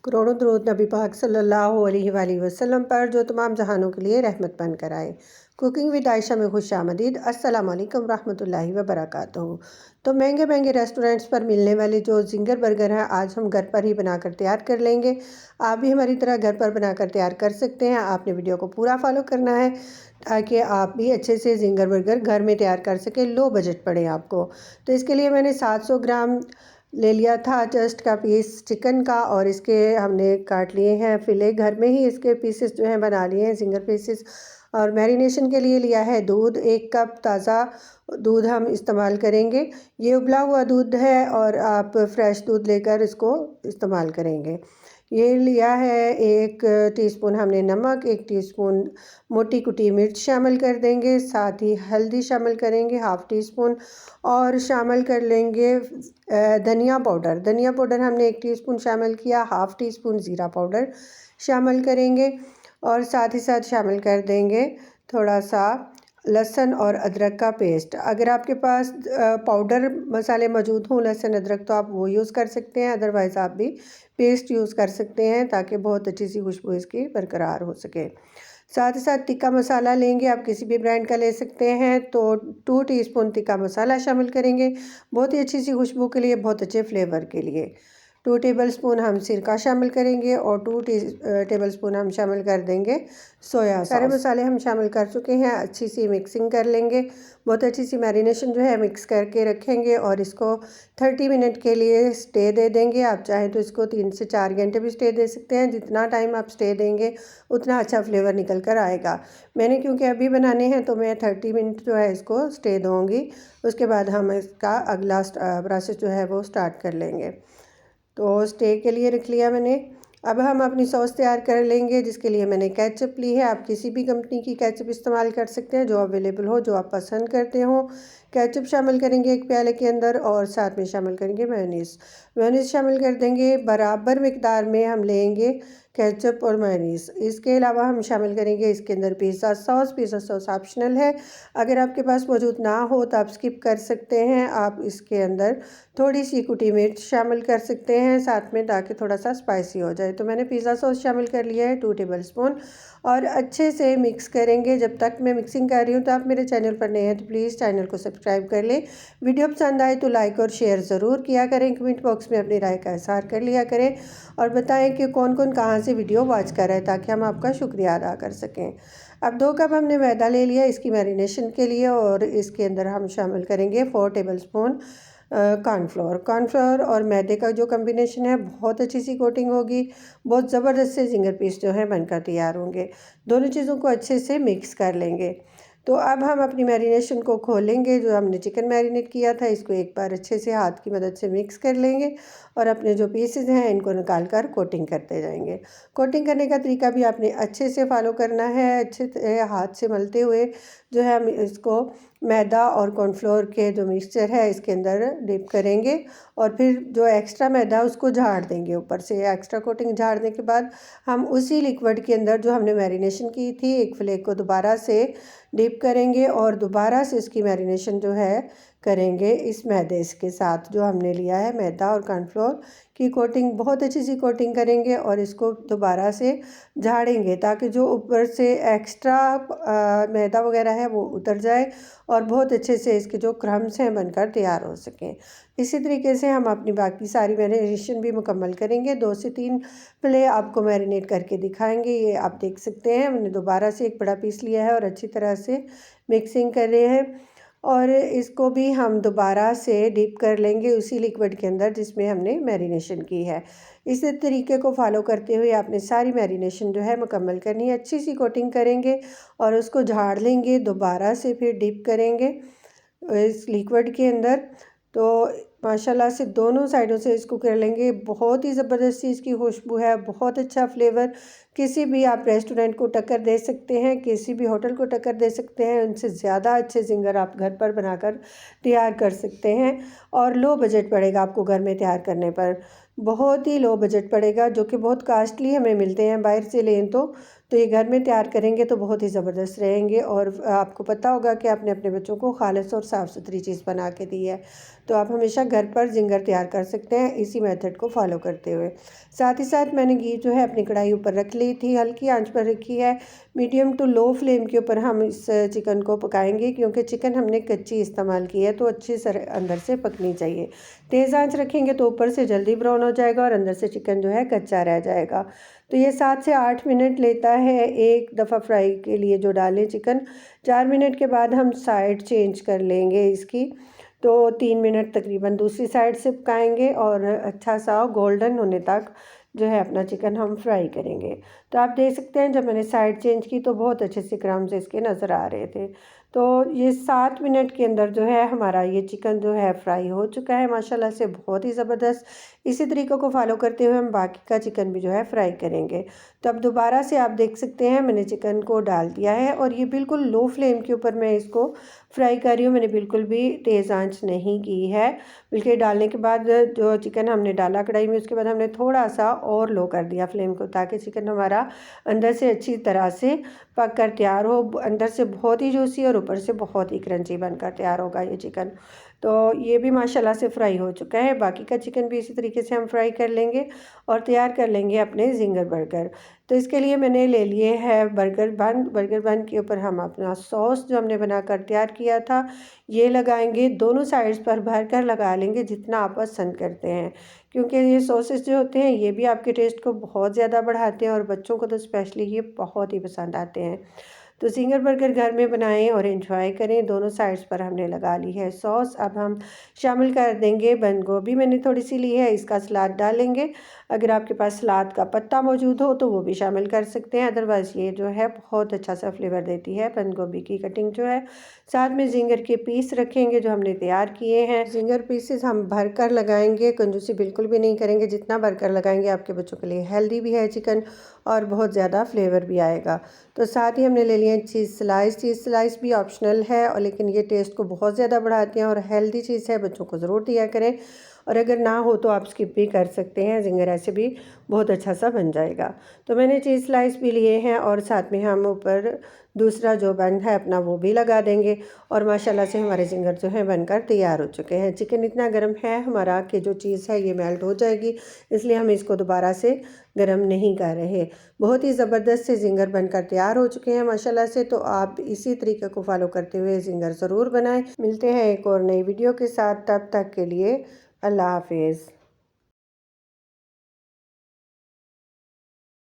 करोड़ों दरूद नबी पाक सल्लल्लाहु अलैहि वसल्लम पर जो तमाम जहानों के लिए रहमत बनकर आए। कुकिंग विद आयशा में खुश आमदीद। अस्सलाम वालेकुम रहमतुल्लाहि व बरकातुहू। तो महंगे महंगे रेस्टोरेंट्स पर मिलने वाले जो जिंगर बर्गर हैं आज हम घर पर ही बनाकर तैयार कर लेंगे। आप भी हमारी तरह घर पर बनाकर तैयार कर सकते हैं। आपने वीडियो को पूरा फॉलो करना है ताकि आप भी अच्छे से जिंगर बर्गर घर में तैयार कर सकें, लो बजट पड़े आपको। तो इसके लिए मैंने 700 ग्राम ले लिया था चेस्ट का पीस चिकन का, और इसके हमने काट लिए हैं फिले, घर में ही इसके पीसेस जो हैं बना लिए हैं जिंगर पीसेस। और मैरिनेशन के लिए लिया है दूध, 1 कप ताज़ा दूध हम इस्तेमाल करेंगे। ये उबला हुआ दूध है और आप फ्रेश दूध लेकर इसको इस्तेमाल करेंगे। ये लिया है 1 टीस्पून हमने नमक, 1 टीस्पून मोटी कुटी मिर्च शामिल कर देंगे, साथ ही हल्दी शामिल करेंगे ½ टीस्पून, और शामिल कर लेंगे धनिया पाउडर। धनिया पाउडर हमने 1 टीस्पून शामिल किया, ½ टीस्पून ज़ीरा पाउडर शामिल करेंगे, और साथ ही साथ शामिल कर देंगे थोड़ा सा लहसुन और अदरक का पेस्ट। अगर आपके पास पाउडर मसाले मौजूद हों लहसुन अदरक तो आप वो यूज़ कर सकते हैं, अदरवाइज़ आप भी पेस्ट यूज़ कर सकते हैं ताकि बहुत अच्छी सी खुशबू इसकी बरकरार हो सके। साथ ही साथ तिक्का मसाला लेंगे, आप किसी भी ब्रांड का ले सकते हैं। तो 2 टीस्पून तिक्का मसाला शामिल करेंगे, बहुत ही अच्छी सी खुशबू के लिए, बहुत अच्छे फ्लेवर के लिए। 2 टेबलस्पून हम सिरका शामिल करेंगे और 2 टेबलस्पून हम शामिल कर देंगे सोया सॉस। सारे मसाले हम शामिल कर चुके हैं, अच्छी सी मिक्सिंग कर लेंगे। बहुत अच्छी सी मैरिनेशन जो है मिक्स करके रखेंगे और इसको 30 मिनट के लिए स्टे दे देंगे। आप चाहें तो इसको 3 से 4 घंटे भी स्टे दे सकते हैं। जितना टाइम आप स्टे देंगे उतना अच्छा फ्लेवर निकल कर आएगा। मैंने क्योंकि अभी बनाने हैं तो मैं 30 मिनट जो है इसको स्टे दूँगी। उसके बाद हम इसका अगला प्रोसेस जो है वो स्टार्ट कर लेंगे। तो स्टे के लिए रख लिया मैंने। अब हम अपनी सॉस तैयार कर लेंगे, जिसके लिए मैंने केचप ली है। आप किसी भी कंपनी की केचप इस्तेमाल कर सकते हैं जो अवेलेबल हो, जो आप पसंद करते हो। केचप शामिल करेंगे 1 प्याले के अंदर, और साथ में शामिल करेंगे मेयोनीज़। मेयोनीज़ शामिल कर देंगे, बराबर मिकदार में हम लेंगे केचप और मेयोनीज़। इसके अलावा हम शामिल करेंगे इसके अंदर pizza sauce. Pizza sauce optional है, अगर आपके पास मौजूद ना हो तो आप स्किप कर सकते हैं। आप इसके अंदर थोड़ी सी कुटी मिर्च शामिल कर सकते हैं साथ में, ताकि थोड़ा सा स्पाइसी हो जाए। तो मैंने पिज़्ज़ा सॉस शामिल कर लिया है 2 टेबलस्पून, और अच्छे से मिक्स करेंगे। जब तक मैं मिक्सिंग कर रही हूँ तो आप मेरे चैनल पर नए हैं तो प्लीज़ चैनल को सब्सक्राइब कर लें। वीडियो पसंद आए तो लाइक और शेयर ज़रूर किया करें। कमेंट बॉक्स में अपनी राय का इज़हार कर लिया करें और बताएं कि कौन कौन कहाँ से वीडियो वॉच कर रहा है, ताकि हम आपका शुक्रिया अदा कर सकें। अब 2 कप हमने मैदा ले लिया इसकी मैरिनेशन के लिए, और इसके अंदर हम शामिल करेंगे 4 टेबलस्पून कॉर्नफ्लोर और मैदे का जो कॉम्बिनेशन है बहुत अच्छी सी कोटिंग होगी। बहुत ज़बरदस्त से जिंगर पीस जो है बनकर तैयार होंगे। दोनों चीज़ों को अच्छे से मिक्स कर लेंगे। तो अब हम अपनी मैरिनेशन को खोलेंगे। जो हमने चिकन मैरिनेट किया था इसको एक बार अच्छे से हाथ की मदद से मिक्स कर लेंगे, और अपने जो पीसेस हैं इनको निकाल कर कोटिंग करते जाएंगे। कोटिंग करने का तरीका भी आपने अच्छे से फॉलो करना है। अच्छे से हाथ से मलते हुए जो है हम इसको मैदा और कॉर्नफ्लोर के जो मिक्सचर है इसके अंदर डिप करेंगे, और फिर जो एक्स्ट्रा मैदा उसको झाड़ देंगे। ऊपर से एक्स्ट्रा कोटिंग झाड़ने के बाद हम उसी लिक्विड के अंदर जो हमने मैरिनेशन की थी एक फ्लेक को दोबारा से डिप करेंगे, और दोबारा से इसकी मैरिनेशन जो है करेंगे इस मैदे के साथ जो हमने लिया है। मैदा और कॉर्नफ्लोर की कोटिंग बहुत अच्छी सी कोटिंग करेंगे, और इसको दोबारा से झाड़ेंगे ताकि जो ऊपर से एक्स्ट्रा मैदा वगैरह है वो उतर जाए और बहुत अच्छे से इसके जो क्रम्स हैं बनकर तैयार हो सकें। इसी तरीके से हम अपनी बाकी सारी मैरिनेशन भी मुकम्मल करेंगे। 2 से 3 प्ले आपको मैरिनेट करके दिखाएंगे। ये आप देख सकते हैं मैंने दोबारा से एक बड़ा पीस लिया है और अच्छी तरह से मिक्सिंग कर रहे हैं, और इसको भी हम दोबारा से डिप कर लेंगे उसी लिक्विड के अंदर जिसमें हमने मैरिनेशन की है। इस तरीके को फॉलो करते हुए आपने सारी मैरिनेशन जो है मुकम्मल करनी है। अच्छी सी कोटिंग करेंगे और उसको झाड़ लेंगे, दोबारा से फिर डिप करेंगे इस लिक्विड के अंदर। तो माशाल्लाह से दोनों साइडों से इसको कर लेंगे। बहुत ही ज़बरदस्त इसकी खुशबू है, बहुत अच्छा फ्लेवर। किसी भी आप रेस्टोरेंट को टक्कर दे सकते हैं, किसी भी होटल को टक्कर दे सकते हैं। उनसे ज़्यादा अच्छे जिंगर आप घर पर बनाकर तैयार कर सकते हैं, और लो बजट पड़ेगा आपको घर में तैयार करने पर। बहुत ही लो बजट पड़ेगा, जो कि बहुत कास्टली हमें मिलते हैं बाहर से लें तो ये घर में तैयार करेंगे तो बहुत ही ज़बरदस्त रहेंगे। और आपको पता होगा कि आपने अपने बच्चों को खालिस और साफ़ सुथरी चीज़ बना के दी है, तो आप हमेशा घर पर जिंगर तैयार कर सकते हैं इसी मेथड को फॉलो करते हुए। साथ ही साथ मैंने घी जो है अपनी कढ़ाई ऊपर रख ली थी, हल्की आंच पर रखी है। मीडियम टू लो फ्लेम के ऊपर हम इस चिकन को पकाएंगे, क्योंकि चिकन हमने कच्ची इस्तेमाल की है तो अच्छी से अंदर से पकनी चाहिए। तेज़ आंच रखेंगे तो ऊपर से जल्दी ब्राउन हो जाएगा और अंदर से चिकन जो है कच्चा रह जाएगा। तो ये 7 से 8 मिनट लेता है एक दफ़ा फ्राई के लिए जो डालें चिकन। 4 मिनट के बाद हम साइड चेंज कर लेंगे इसकी, तो 3 मिनट तकरीबन दूसरी साइड से पकाएंगे और अच्छा सा गोल्डन होने तक जो है अपना चिकन हम फ्राई करेंगे। तो आप देख सकते हैं जब मैंने साइड चेंज की तो बहुत अच्छे से क्रम्स इसके नज़र आ रहे थे। तो ये 7 मिनट के अंदर जो है हमारा ये चिकन जो है फ्राई हो चुका है माशाल्लाह से, बहुत ही ज़बरदस्त। इसी तरीक़े को फॉलो करते हुए हम बाकी का चिकन भी जो है फ्राई करेंगे। तो अब दोबारा से आप देख सकते हैं मैंने चिकन को डाल दिया है और ये बिल्कुल लो फ्लेम के ऊपर मैं इसको फ्राई कर रही हूँ। मैंने बिल्कुल भी तेज़ आंच नहीं की है, बल्कि डालने के बाद जो चिकन हमने डाला कढ़ाई में उसके बाद हमने थोड़ा सा और लो कर दिया फ्लेम को, ताकि चिकन हमारा अंदर से अच्छी तरह से पक कर तैयार हो। अंदर से बहुत ही जूसी और ऊपर से बहुत ही क्रंची बनकर तैयार होगा ये चिकन। तो ये भी माशाल्लाह से फ्राई हो चुका है। बाकी का चिकन भी इसी तरीके से हम फ्राई कर लेंगे और तैयार कर लेंगे अपने जिंगर बर्गर। तो इसके लिए मैंने ले लिए हैं बर्गर बन के ऊपर हम अपना सॉस जो हमने बनाकर तैयार किया था ये लगाएंगे। दोनों साइड्स पर भर कर लगा लेंगे जितना आप पसंद करते हैं, क्योंकि ये सॉसेस जो होते हैं ये भी आपके टेस्ट को बहुत ज़्यादा बढ़ाते हैं और बच्चों को तो स्पेशली ये बहुत ही पसंद आते हैं। तो जिंगर बर्गर घर में बनाएं और एंजॉय करें। दोनों साइड्स पर हमने लगा ली है सॉस। अब हम शामिल कर देंगे बंद गोभी, मैंने थोड़ी सी ली है, इसका सलाद डालेंगे। अगर आपके पास सलाद का पत्ता मौजूद हो तो वो भी शामिल कर सकते हैं, अदरवाइज़ ये जो है बहुत अच्छा सा फ्लेवर देती है बंद गोभी की कटिंग जो है। साथ में जिंगर के पीस रखेंगे जो हमने तैयार किए हैं। जिंगर पीसेस हम भर कर लगाएंगे, कंजूसी बिल्कुल भी नहीं करेंगे। जितना भर कर लगाएंगे आपके बच्चों के लिए हेल्दी भी है चिकन और बहुत ज़्यादा फ्लेवर भी आएगा। तो साथ ही हमने ले लिए चीज़ स्लाइस भी ऑप्शनल है और लेकिन ये टेस्ट को बहुत ज़्यादा बढ़ाते हैं और हेल्दी चीज़ है, बच्चों को ज़रूर दिया करें। और अगर ना हो तो आप स्किप भी कर सकते हैं, जिंगर ऐसे भी बहुत अच्छा सा बन जाएगा। तो मैंने चीज़ स्लाइस भी लिए हैं और साथ में हम ऊपर दूसरा जो बन है अपना वो भी लगा देंगे। और माशाल्लाह से हमारे जिंगर जो है बनकर तैयार हो चुके हैं। चिकन इतना गर्म है हमारा कि जो चीज़ है ये मेल्ट हो जाएगी, इसलिए हम इसको दोबारा से गर्म नहीं कर रहे। बहुत ही ज़बरदस्त से जिंगर बनकर तैयार हो चुके हैं माशाल्लाह से। तो आप इसी तरीके को फॉलो करते हुए जिंगर ज़रूर बनाएं। मिलते हैं एक और नई वीडियो के साथ, तब तक के लिए अल्लाह हाफिज़।